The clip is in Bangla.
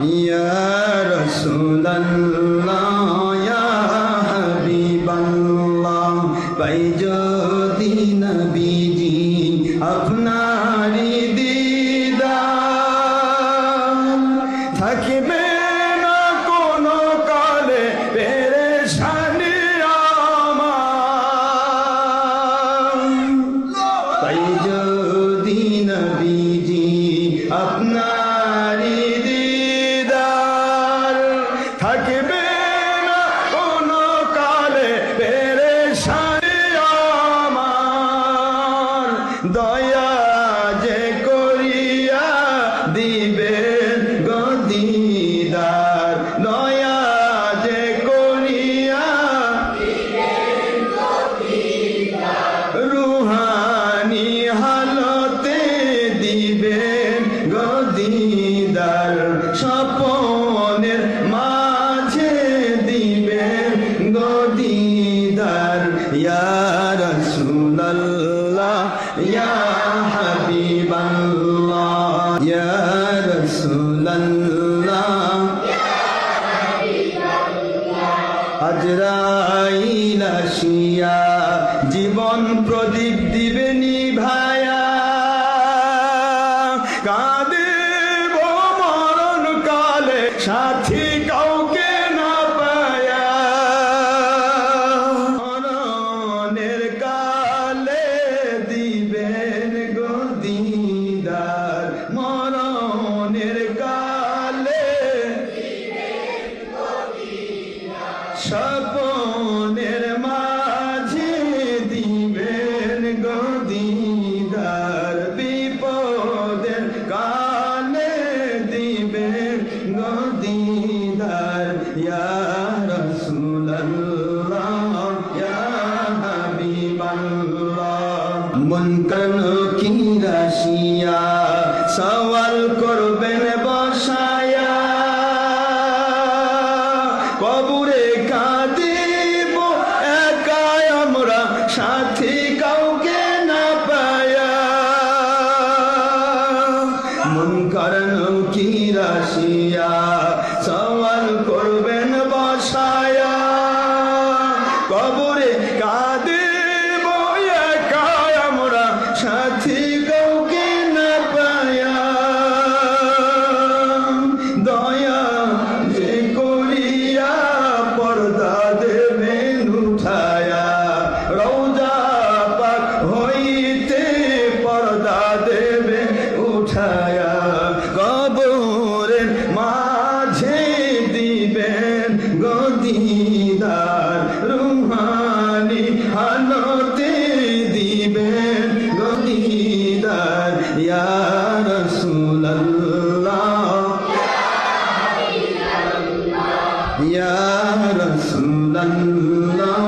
Ya Rasulullah ya Habiballah পাই যদি নবীজি আপনারি দিদার থাকবে না কোনো কালে পেরেশানি আমার পাই যদি নবীজি আপনারি দিদার থাকবে না কোনো কালে পেরেশানি আমার দয়া যে করিয়া দিবেন গদিদার দয়া যে করিয়া রুহানি হালতে দিবেন গদিদার স্বপনের মাঝে দিবেন গদিদার ইয়া রাসূলুল্লাহ ইয়া হাবিবাল্লাহ ইয়া রাসূলুল্লাহ আজরাইল আসিয়া জীবন প্রদীপ দিবে নিভায়া কাঁদিব মরণ কালে সাথী কাউকে না পায়া মরণের কালে দিবেন গদিদার মরণের কালে স্বপনের মাঝে দিবেন গদিদার বিপদের কালে দিবেন গদিদার ইয়া রাসূলুল্লাহ ইয়া হাবিবাল্লাহ মুনকার নকির আসিয়া সওয়াল করবেন বসায়া কবরে কাঁদিব একাই আমরা সাথী কাউকে না পায়া মুনকার নকির আসিয়া সওয়াল করবেন বসায়া কবরে কাঁদিব একাই আমরা সাথী কাউকে না পায়া দয়া যে করিয়া পর্দা দেবেন উঠায়া রওজা পাক হইতে পর্দা দেবে উঠায়া কবরের মাঝে দিবেন গদিদার রুহানি হালতে দিবেন গদিদার ইয়া রাসূলুল্লাহ ইয়া রাসূলুল্লাহ